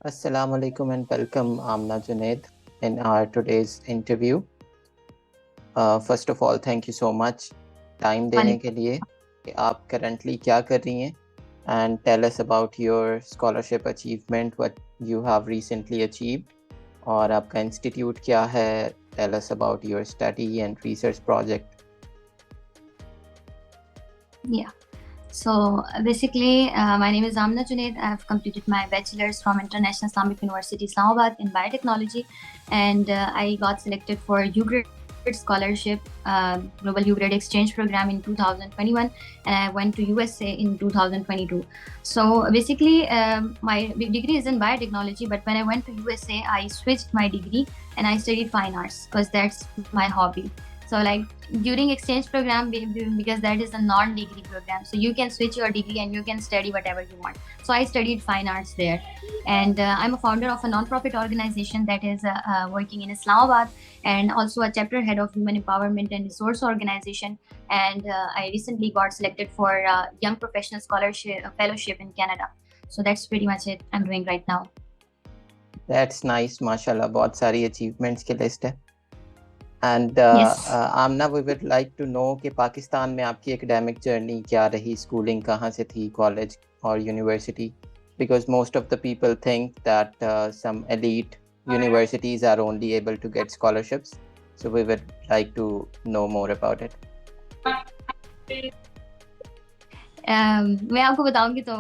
Assalamu alaikum and welcome Amna Junaid in our today's interview. First of all, thank you so much time देने के लिए कि आप currently क्या कर रही हैं and tell us about your scholarship achievement, what you have recently achieved और आपका institute क्या है, tell us about your study and research project. Yeah. So basically, my name is Amna Junaid. I have completed my bachelor's from International Islamic University, Islamabad in biotechnology, and I got selected for UGRAD scholarship, Global UGRAD exchange program in 2021, and I went to USA in 2022. So basically, my degree is in biotechnology, but when I went to USA, I switched my degree and I studied fine arts because that's my hobby. So like during exchange program, because that is a non-degree program, so you can switch your degree and you can study whatever you want. So I studied fine arts there, and I'm a founder of a non-profit organization that is working in Islamabad, and also a chapter head of Human Empowerment and Resource Organization. And I recently got selected for Young Professional Scholarship Fellowship in Canada. So that's pretty much it I'm doing right now. That's nice, mashallah. बहुत सारी achievements की list है. And Amna, we would like to know कि पाकिस्तान में आपकी academic journey क्या रही, schooling कहाँ से थी, college or university? Because most of the people think that some elite universities are only able to get scholarships. So we would like to know more about it. मैं आपको बताऊंगी तो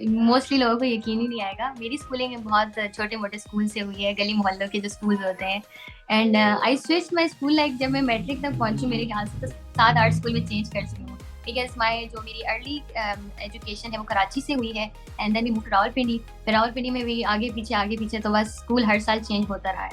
mostly लोगों को यकीन ही नहीं आएगा. मेरी स्कूलिंग बहुत छोटे मोटे स्कूल से हुई है, गली मोहल्लों के जो स्कूल होते हैं. And I switch my school like जब मैं मैट्रिक तक पहुंची, मेरे ख्याल से तो 7-8 स्कूल में चेंज कर चुकी हूँ. बिकॉज माई जो मेरी अर्ली एजुकेशन है वो कराची से हुई है, एंड देन मूव रावलपिंडी. फिर रावलपिंडी में भी आगे पीछे तो बस स्कूल हर साल चेंज होता रहा है.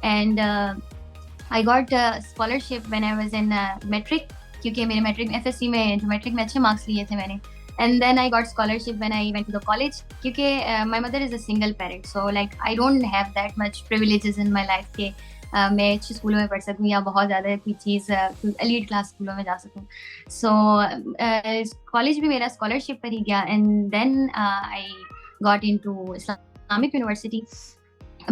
And I got scholarship when I was in matric, क्योंकि मेरे मैट्रिक में एफएससी में जो मैट्रिक में अच्छे मार्क्स लिए थे मैंने. And then I got scholarship when I went to the college, क्योंकि my mother is a single parent, so like I don't have that much privileges in my life कि मैं अच्छे स्कूलों में पढ़ सकूँ या बहुत ज़्यादा कोई चीज़ एलीट क्लास स्कूलों में जा सकूँ. सो कॉलेज भी मेरा स्कॉलरशिप पर ही गया, and then I got into Islamic university.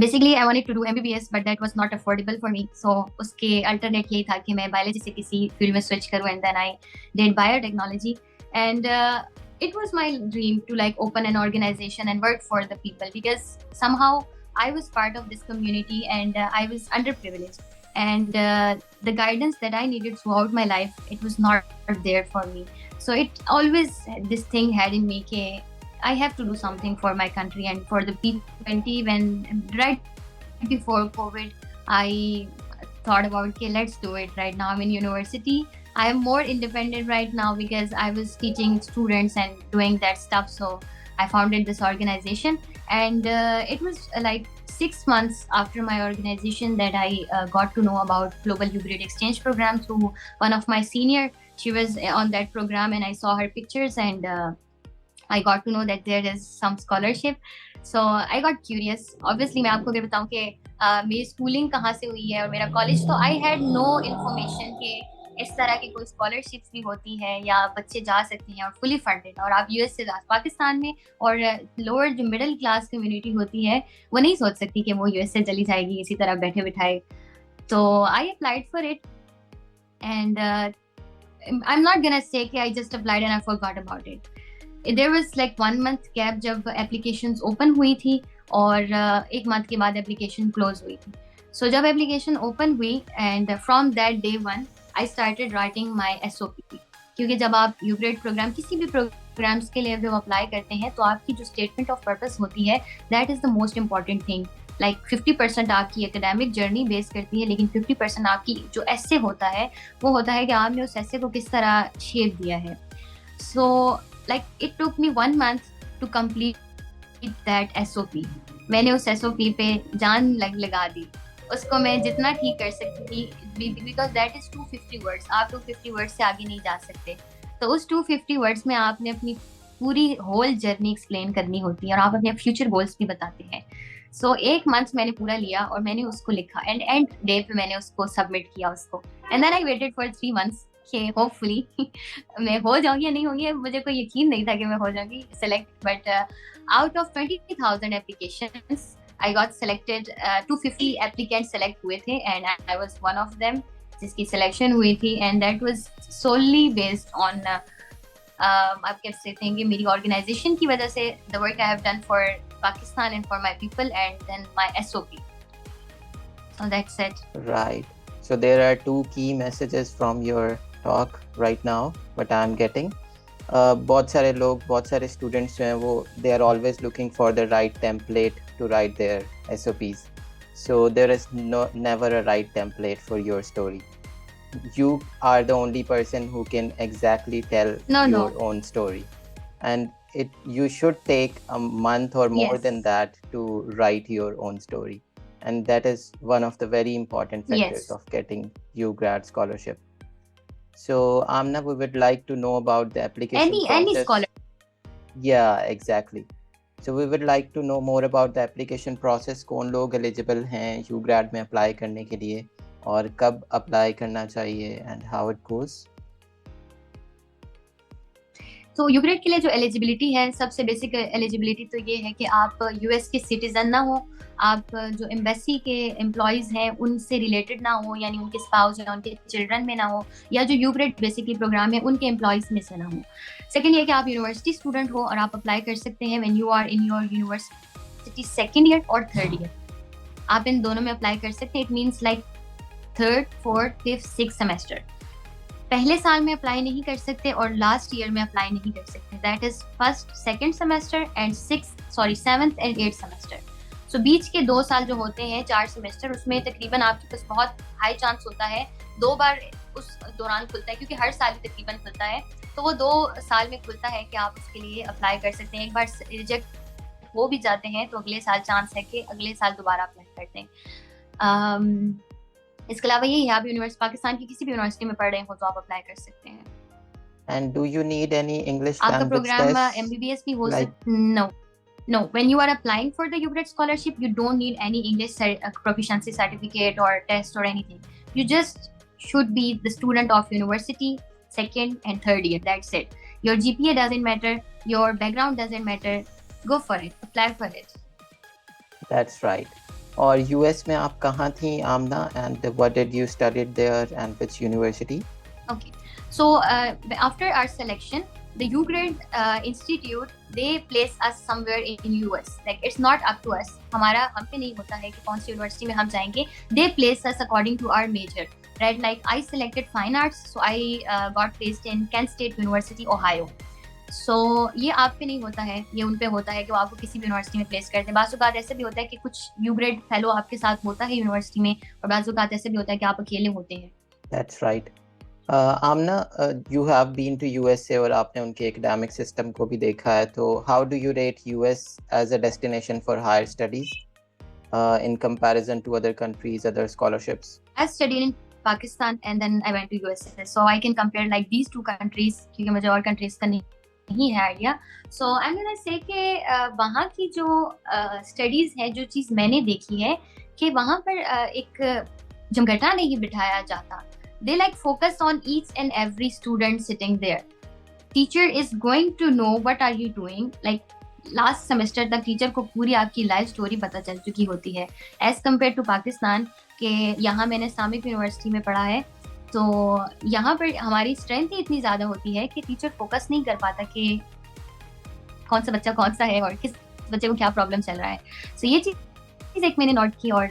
Basically, I wanted to do MBBS, but that was not affordable for me. So, उसके alternate यही था कि मैं biology से किसी field में switch करूँ, and then I did biotechnology. And it was my dream to like open an organization and work for the people, because somehow I was part of this community and I was underprivileged. And the guidance that I needed throughout my life, it was not there for me. So it always, this thing had in me कि I have to do something for my country and for the P20. When right before COVID, I thought about, okay, let's do it. Right now I'm in university. I am more independent right now because I was teaching students and doing that stuff. So I founded this organization, and it was like 6 months after my organization that I got to know about Global UGRAD exchange program through one of my senior. She was on that program and I saw her pictures, and I got to know that there is some scholarship. So I got curious. Obviously मैं आपको अगर बताऊं कि मेरी schooling कहाँ से हुई है और मेरा कॉलेज, तो I had no information कि इस तरह की कोई स्कॉलरशिप्स भी होती है या बच्चे जा सकते हैं और फुली फंडेड, और आप यूएस से पाकिस्तान में, और लोअर जो मिडिल क्लास कम्युनिटी होती है वो नहीं सोच सकती कि वो यूएस से चली जाएगी इसी तरह बैठे बिठाए. तो I applied for it, and I am not gonna say कि I just applied and I forgot about it. There was like 1 month gap जब applications open हुई थी, और 1 month के बाद application close हुई थी. So जब application open हुई, and from that day one I started writing my SOP, क्योंकि जब आप UGRAD प्रोग्राम किसी भी प्रोग्राम्स के लिए जब अप्लाई करते हैं तो आपकी जो स्टेटमेंट ऑफ पर्पस होती है, that is the most important thing. Like 50% आपकी एकेडमिक जर्नी बेस करती है, लेकिन 50% आपकी जो एसे होता है वो होता है कि आपने उस एसे को किस तरह शेप दिया है. सो like it took me 1 month to complete that SOP. मैंने उस SOP पे जान लगा दी, उसको मैं जितना ठीक कर सकती थी, because that is 250 words. आप 250 words से आगे नहीं जा सकते. तो उस 250 words में आपने अपनी पूरी होल जर्नी एक्सप्लेन करनी होती है और आप अपने फ्यूचर गोल्स भी बताते हैं. सो 1 month मैंने पूरा लिया और मैंने उसको लिखा, एंड डे पे मैंने उसको सबमिट किया उसको. And then I waited for 3 months कि होपफुली मैं हो जाऊंगी या नहीं होंगी, मुझे कोई यकीन नहीं था कि मैं हो जाऊंगी select, but out of 20,000 applications I got selected. 250 applicant select हुए थे and I was one of them जिसकी सिलेक्शन हुई थी, and that was solely based on आप कह सकते हैं कि मेरी ऑर्गेनाइजेशन की वजह से, the work I have done for Pakistan and for my people and then my SOP, so that's it. Right. So there are two key messages from your talk right now, what I am getting. बहुत सारे लोग, बहुत सारे students जो हैं वो they are always looking for the right template to write their SOPs. So there is never a right template for your story. You are the only person who can exactly tell your own story, and you should take a month or more than that to write your own story, and that is one of the very important factors of getting UGRAD scholarship. So Amna, we would like to know about the application process. Any scholar. Yeah, exactly. So we would like to know more about the application process. कौन लोग eligible हैं UGRAD में apply करने के लिए, और कब apply करना चाहिए, एंड हाउ इट गोज? तो यूग्रेड के लिए जो एलिजिबिलिटी है, सबसे बेसिक एलिजिबिलिटी तो ये है कि आप यूएस के सिटीजन ना हो, आप जो एम्बेसी के एम्प्लॉयज हैं उनसे रिलेटेड ना हो, यानी उनके स्पाउस या उनके चिल्ड्रन में ना हो, या जो यूग्रेड बेसिकली प्रोग्राम है उनके एम्प्लॉयज में से ना हो। सेकेंड ये कि आप यूनिवर्सिटी स्टूडेंट हो और आप अप्लाई कर सकते हैं when you are in your university second year और थर्ड ईयर, आप इन दोनों में अप्लाई कर सकते हैं। It means like third, fourth, fifth, six semester. पहले साल में अप्लाई नहीं कर सकते और लास्ट ईयर में अप्लाई नहीं कर सकते, that is first, second semester and seventh and eighth semester. So बीच के 2 साल जो होते हैं, 4 सेमेस्टर, उसमें तकरीबन आपके पास बहुत हाई चांस होता है 2 बार उस दौरान खुलता है, क्योंकि हर साल तकरीबन खुलता है, तो वो 2 साल में खुलता है कि आप उसके लिए अप्लाई कर सकते हैं। एक बार रिजेक्ट हो भी जाते हैं तो अगले साल चांस है कि अगले साल दोबारा अप्लाई करते हैं। इसके अलावा ये आप यूनिवर्सिटी, पाकिस्तान की किसी भी यूनिवर्सिटी में पढ़ रहे हो तो आप अप्लाई कर सकते हैं। And do you need any English आपका language प्रोग्राम test? MBBS भी हो सकता? No. When you are applying for the UGRAD scholarship, you don't need any English proficiency certificate or test or anything. You just should be the student of university second and third year. That's it. Your GPA doesn't matter. Your background doesn't matter. Go for it. Apply for it. That's right. और US में आप कहाँ थी आमना, and what did you study there and which university? Okay, so after our selection, the UGRAD institute, they place us somewhere in US. Like it's not up to us. हमारा हम पे नहीं होता है कि कौन सी यूनिवर्सिटी में हम जाएंगे. They place us according to our major. Right? Like I selected fine arts, so I got placed in Kent State University, Ohio. सो ये आप पे नहीं होता है, ये उन पे होता है कि वो आपको किसी भी यूनिवर्सिटी में प्लेस करते हैं। बाज़ औक़ात ऐसे भी होता है कि कुछ यूग्रेड फेलो आपके साथ होता है यूनिवर्सिटी में, और बाज़ औक़ात ऐसे भी होता है कि आप अकेले होते हैं। That's right. Amna, you have been to USA और आपने उनके एकेडमिक सिस्टम को भी देखा है, तो how do you rate US as a destination for higher studies in comparison to other countries, other scholarships? I studied in Pakistan and then I went to USA, so I can compare like these two countries, क्योंकि मुझे और countries का नहीं है idea. So I am gonna say कि वहाँ की जो स्टडीज है, जो चीज़ मैंने देखी है कि वहाँ पर एक जमघटा नहीं बिठाया जाता। They like focus on each and every student sitting there. Teacher is going to know what are you doing. Like last semester तक टीचर को पूरी आपकी लाइफ स्टोरी पता चल चुकी होती है, एज कम्पेयर टू पाकिस्तान के यहाँ मैंने इस्लामिक यूनिवर्सिटी में पढ़ा है, तो यहाँ पर हमारी स्ट्रेंथ ही इतनी ज़्यादा होती है कि टीचर फोकस नहीं कर पाता कि कौन सा बच्चा कौन सा है और किस बच्चे को क्या प्रॉब्लम चल रहा है। सो ये चीज़ एक मैंने नोट की, और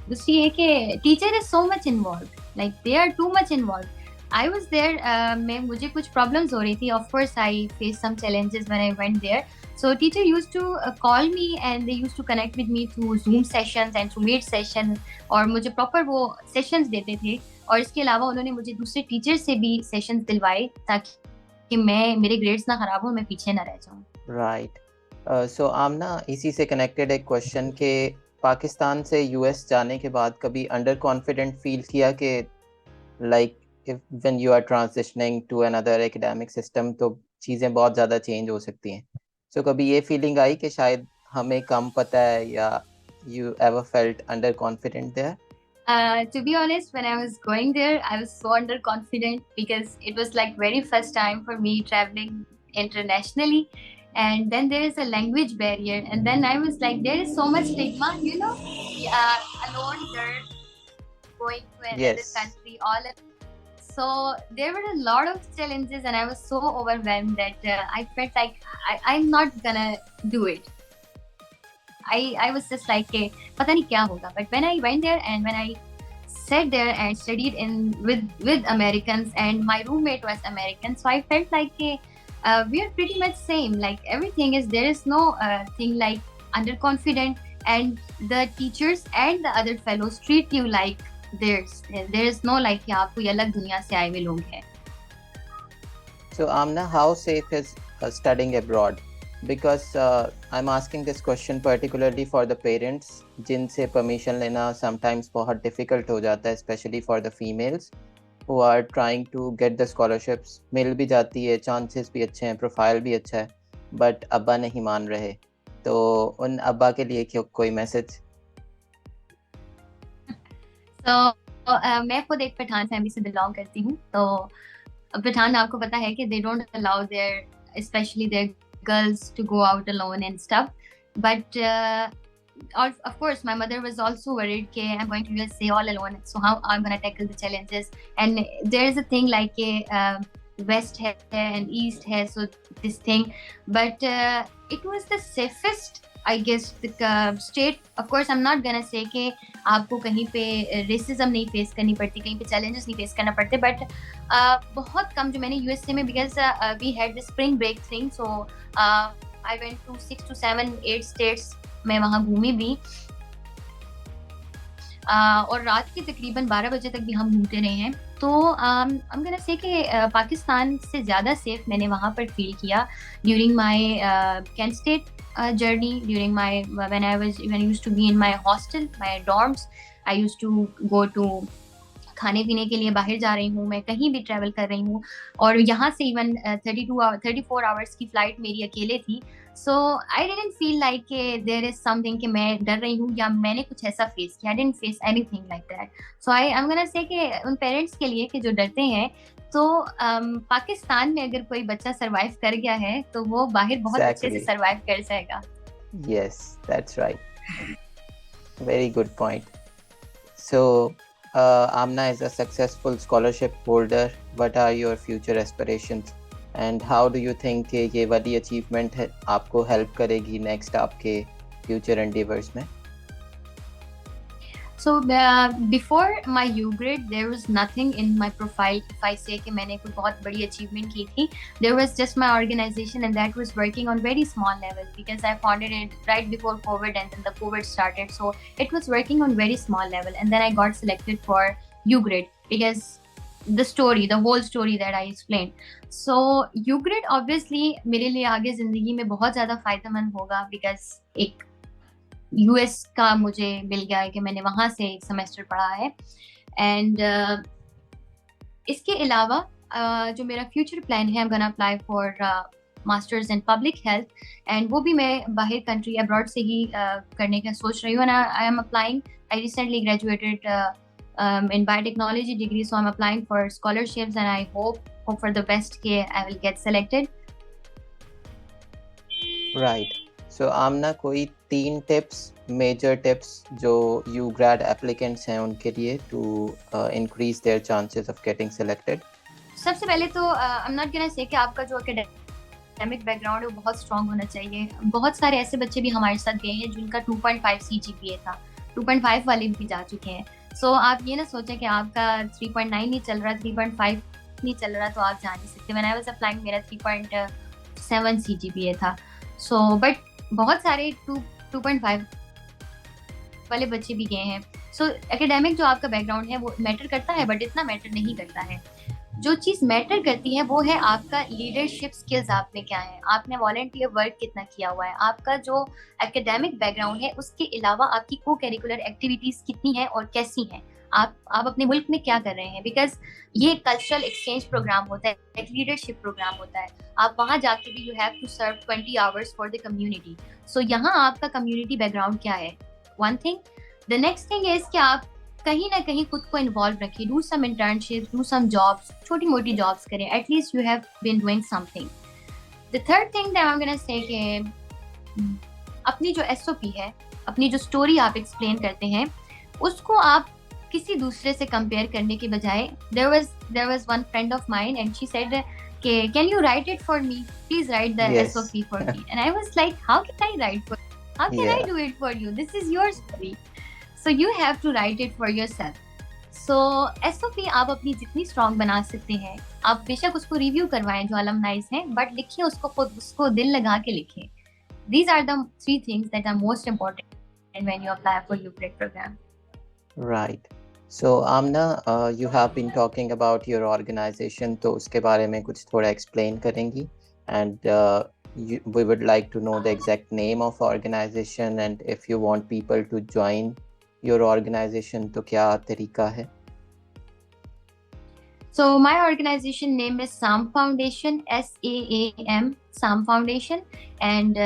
दूसरी ये कि teacher is so much involve, like they are too much involve. I was there, मुझे कुछ प्रॉब्लम्स हो रही थी, of course I face some challenges when I went there. So teacher used to call me and they used to connect with me through Zoom sessions and through meet session, और मुझे proper वो sessions देते थे। और इसके अलावा उन्होंने मुझे दूसरे टीचर से भी सेशंस दिलवाए ताकि मेरे ग्रेड्स ना खराब हो, मैं पीछे ना रह जाऊं। राइट। सो आमना, इसी से कनेक्टेड एक क्वेश्चन के पाकिस्तान से यूएस जाने के बाद कभी अंडर कॉन्फिडेंट फील किया कि like if when you are transitioning to another academic system तो चीज़ें बहुत ज़्यादा चेंज हो सकती हैं? सो कभी ये फीलिंग आई कि शायद हमें कम पता है, या you ever felt under confident there? To be honest, when I was going there, I was so underconfident because it was like very first time for me traveling internationally. And then there is a language barrier. And then I was like, there is so much stigma, you know, alone there, going to another Yes. country, all alone. So there were a lot of challenges, and I was so overwhelmed that I felt like I'm not gonna do it. I was just like, पता नहीं क्या होगा. But when I went there and when I sat there and studied with Americans, and my roommate was American, so I felt like we are pretty much same. Like everything is, there is no thing like underconfident, and the teachers and the other fellows treat you like there is no like कि आप कोई अलग दुनिया से आए हुए लोग हैं. So Amna, how safe is studying abroad? Because I'm asking this question particularly for the parents जिनसे permission लेना sometimes बहुत difficult हो जाता है, especially for the females who are trying to get the scholarships. मिल भी जाती है, chances भी अच्छे हैं, profile भी अच्छा है, but अब्बा नहीं मान रहे. तो उन अब्बा के लिए कोई मैसेज? मैं खुद एक पठान फैमिली से बिलोंग करती हूँ. तो पठान आपको पता है कि they don't allow their, especially their girls, to go out alone and stuff. But of course, my mother was also worried that I'm going to USA all alone, so how I'm going to tackle the challenges. And there is a thing like West hai and East hai, so this thing. But it was the safest, I guess, the state. Of course, I'm not going to say कि आपको कहीं पे racism नहीं face करनी पड़ती, कहीं पे challenges नहीं फेस करना पड़ते, बट बहुत कम जो मैंने यूएसए में, because we had the spring break thing, so I went to 6 to 7 8 states. मैं वहाँ घूमी भी, और रात के तकरीबन 12 बजे तक भी हम घूमते रहे हैं. तो I'm gonna say कि पाकिस्तान से ज़्यादा सेफ मैंने वहाँ पर फील किया during my Kent state journey, during my when I used to be in my hostel, my dorms. I used to go to खाने पीने के लिए बाहर जा रही हूँ, मैं कहीं भी ट्रैवल कर रही हूँ, और यहाँ से इवन 34 आवर्स की फ्लाइट मेरी अकेले थी. So I didn't feel like there is something कि मैं डर रही हूँ या मैंने कुछ ऐसा फेस किया. I didn't face anything like that. So I am gonna say कि उन पेरेंट्स के लिए कि जो डरते हैं, तो पाकिस्तान में अगर कोई बच्चा सरवाइव कर गया है तो वो बाहर बहुत अच्छे से सरवाइव कर जाएगा. Yes, that's right. Very good point. So Amna is a successful scholarship holder. What are your future aspirations and how do you think कि ये वाली achievement है आपको help करेगी next आपके future endeavors में? So before my UGRAD, there was nothing in my profile. If I say कि मैंने कोई बहुत बड़ी achievement की थी, there was just my organization, and that was working on very small level because I founded it right before COVID, and then the COVID started. So it was working on very small level, and then I got selected for UGRAD because the whole story that I explained. So UGRAD obviously मेरे लिए आगे जिंदगी में बहुत ज़्यादा फायदेमंद होगा because एक यूएस का मुझे मिल गया है कि मैंने वहाँ से एक सेमेस्टर पढ़ा है. एंड इसके अलावा जो मेरा फ्यूचर प्लान है, आई am gonna apply for masters in public health, and वो भी मैं बाहर कंट्री अब्रॉड से ही करने का सोच रही हूँ. I am applying, I recently graduated in biotechnology degree, so I'm applying for scholarships and I hope for the best कि I will get selected. Right. So Amna, कोई 3 tips, major tips जो UGRAD applicants हैं उनके लिए to increase their chances of getting selected? सबसे पहले तो I'm not gonna say कि आपका जो academic background है वो बहुत strong होना चाहिए. बहुत सारे ऐसे बच्चे भी हमारे साथ गए हैं जिनका 2.5 CGPA था, 2.5 वाले भी जा चुके हैं. So आप ये ना सोचें कि आपका 3.9 नहीं चल रहा, 3.5 नहीं चल रहा तो आप जा नहीं सकते. When I was applying मेरा 3.7 CGPA था. So but बहुत सारे 2.5 वाले बच्चे भी गए हैं. सो एकेडमिक जो आपका बैकग्राउंड है वो मैटर करता है, बट इतना मैटर नहीं करता है. जो चीज़ मैटर करती है वो है आपका लीडरशिप स्किल्स आप में क्या है, आपने वॉलंटियर वर्क कितना किया हुआ है, आपका जो एकेडमिक बैकग्राउंड है उसके अलावा आपकी को करिकुलर एक्टिविटीज़ कितनी है और कैसी हैं, आप अपने मुल्क में क्या कर रहे हैं. बिकॉज ये कल्चरल एक्सचेंज प्रोग्राम होता है, एक लीडरशिप प्रोग्राम होता है. आप वहाँ जाके भी you have to serve 20 hours for the community. So यहाँ आपका कम्युनिटी बैकग्राउंड क्या है, one thing. The next thing is कि आप कहीं ना कहीं खुद को इन्वॉल्व रखिए, do some internship, do some jobs, छोटी मोटी जॉब्स करें, at least you have been doing something. The third thing that I am gonna say कि अपनी जो एसओपी है, अपनी जो स्टोरी आप एक्सप्लेन करते हैं, उसको आप किसी दूसरे से कंपेयर करने के बजाय, there was one friend of mine and she said कि can you write it for me, please write the Yes. SOP for me, and I was like how can I write for, how can I Yeah. Do it for you, this is your story, so you have to write it for yourself. So SOP आप अपनी जितनी strong बना सकते हैं, आप बेशक उसको review करवाएं जो अलमनाइज हैं, बट लिखिए उसको, खुद उसको दिल लगा के लिखिए। These are the three things that are most important when you apply for UGRAD program. Right. So Amna, you have been talking about your organization, तो उसके बारे में कुछ थोड़ा explain करेंगी? And we would like to know the exact name of organization, and if you want people to join your organization, तो क्या तरीका है? So my organization name is SAM Foundation, SAAM, SAM Foundation, and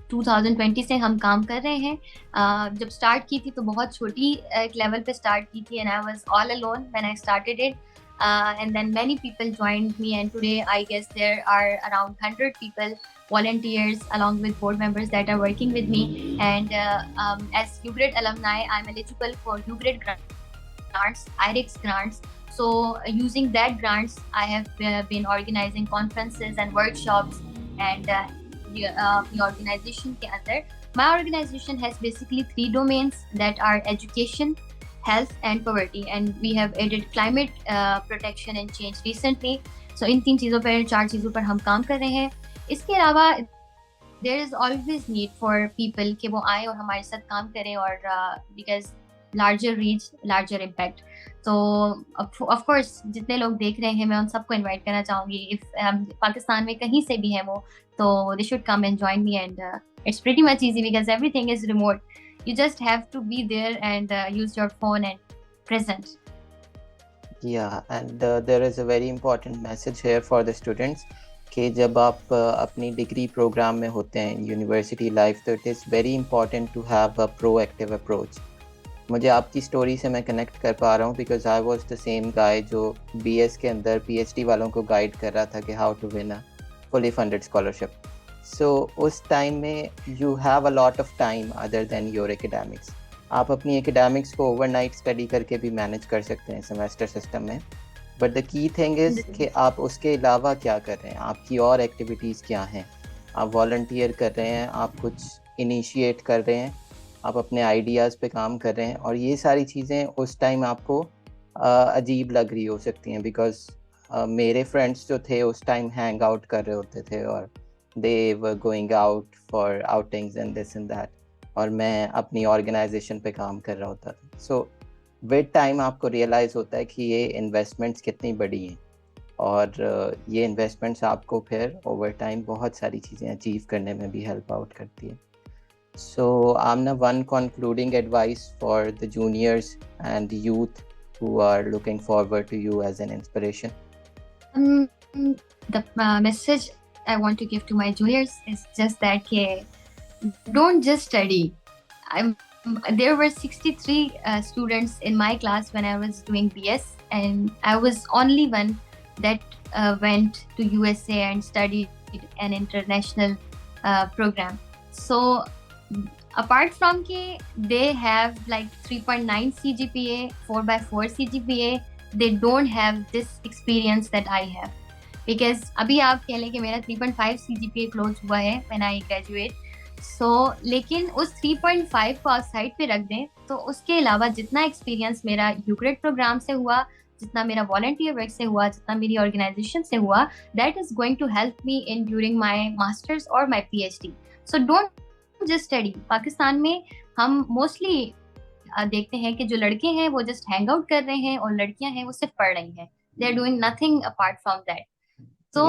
2020 से हम काम कर रहे हैं। जब स्टार्ट की थी तो बहुत छोटी एक लेवल पे स्टार्ट की थी, and I was all alone when I started it, and then many people joined me, and today I guess there are around 100 people, volunteers along with board members that are working with me, and as UGRAD alumni I'm eligible for UGRAD grants, IREX grants. So using that grants, I have been organizing conferences and workshops, and the organization के अंदर, my organization has basically 3 domains that are education, health and poverty, and we have added climate protection and change recently. So इन 3 चीज़ों पर, 4 चीज़ों पर हम काम कर रहे हैं। इसके अलावा there is always need for people कि वो आए और हमारे साथ काम करें, और because larger reach, larger impact. So of course जितने लोग देख रहे हैं, मैं उन सबको इनवाइट करना चाहूँगी, if पाकिस्तान में कहीं से भी है वो, तो they should come and join me, and it's pretty much easy because everything is remote. You just have to be there and use your phone and present. Yeah, and there is a very important message here for the students कि जब आप अपनी degree programme में होते हैं university life, तो it is very important to have a proactive approach. मुझे आपकी स्टोरी से मैं कनेक्ट कर पा रहा हूँ, because I was the same guy जो बीएस के अंदर पीएचडी वालों को गाइड कर रहा था कि how to win a fully funded scholarship. So उस टाइम में you have a lot of time other than your academics. आप अपनी एकेडमिक्स को ओवरनाइट स्टडी करके भी मैनेज कर सकते हैं सेमेस्टर सिस्टम में, but the key thing is कि आप उसके अलावा क्या कर रहे हैं, आपकी और एक्टिविटीज़ क्या हैं। आप वॉलंटियर कर रहे हैं, आप कुछ इनिशिएट कर रहे हैं, आप अपने आइडियाज़ पे काम कर रहे हैं, और ये सारी चीज़ें उस टाइम आपको अजीब लग रही हो सकती हैं, बिकॉज मेरे फ्रेंड्स जो थे उस टाइम हैंग आउट कर रहे होते थे, और they were going out for outings and this and that, और मैं अपनी ऑर्गेनाइजेशन पे काम कर रहा होता था। सो विद टाइम आपको रियलाइज़ होता है कि ये इन्वेस्टमेंट्स कितनी बड़ी हैं, और ये इन्वेस्टमेंट्स आपको फिर ओवर टाइम बहुत सारी चीज़ें अचीव करने में भी हेल्प आउट करती है। So Amna, one concluding advice for the juniors and the youth who are looking forward to you as an inspiration? The message I want to give to my juniors is just that don't just study. There were 63 students in my class when I was doing BS, and I was only one that went to USA and studied an international program. So apart from they have like 3.9 CGPA, 4/4 CGPA, they don't have this experience that I have. Because अभी आप कह लें कि मेरा 3.5 CGPA close हुआ है when I graduate. So लेकिन उस 3.5 को आप साइड पे रख दें, तो उसके अलावा जितना एक्सपीरियंस मेरा UGRAD प्रोग्राम से हुआ, जितना मेरा वॉलंटियर वर्क से हुआ, जितना मेरी ऑर्गेनाइजेशन से हुआ, that is going to help me in during my masters or my PhD. So don't just study. Pakistan में हम मोस्टली देखते हैं कि जो लड़के हैं वो जस्ट हैंग आउट कर रहे हैं, और लड़कियां हैं वो सिर्फ पढ़ रही हैं. They are doing nothing apart from that. So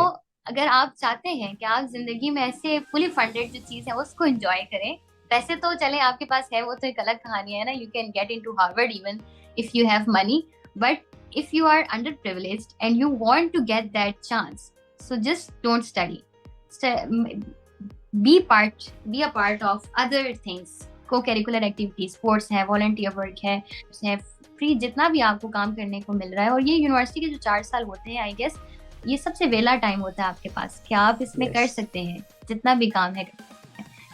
अगर आप चाहते हैं कि आप जिंदगी में ऐसे फुली फंडेड जो चीज है उसको एंजॉय करें, पैसे तो चले आपके पास है, वो तो एक अलग कहानी है ना. You can get into Harvard even if you have money, but if you are underprivileged and you want to get that chance, so just don't study. Be a part of other things, co-curricular activities, sports है, volunteer work है, free जितना भी आपको काम करने को मिल रहा है। और ये यूनिवर्सिटी के जो 4 साल होते हैं, आई गेस ये सबसे वेला टाइम होता है आपके पास कि आप इसमें कर सकते हैं जितना भी काम है,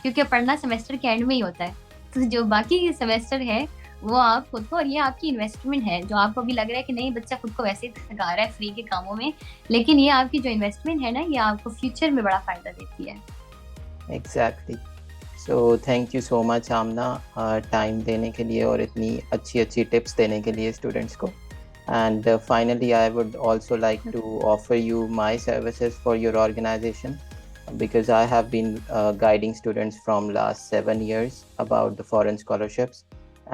क्योंकि पढ़ना सेमेस्टर के एंड में ही होता है। तो जो बाकी सेमेस्टर है वो आप खुद को, और ये आपकी इन्वेस्टमेंट है। जो आपको अभी लग रहा है कि नहीं बच्चा खुद को वैसे ही थका रहा है फ्री के कामों में, लेकिन ये आपकी जो इन्वेस्टमेंट है ना, ये आपको फ्यूचर में बड़ा फायदा देती है। Exactly. So thank you so much Aamna, time देने के लिए और इतनी अच्छी अच्छी टिप्स देने के लिए स्टूडेंट्स को। And finally, I would also like to offer you my services for your organization, because I have been guiding students from last 7 years about the foreign scholarships,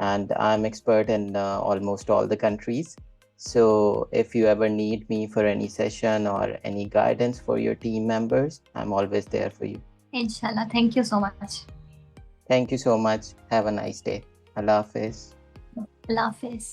and I'm expert in almost all the countries. So if you ever need me for any session or any guidance for your team members, I'm always there for you. Inshallah. Thank you so much. Thank you so much. Have a nice day. Allah Hafiz. Allah Hafiz.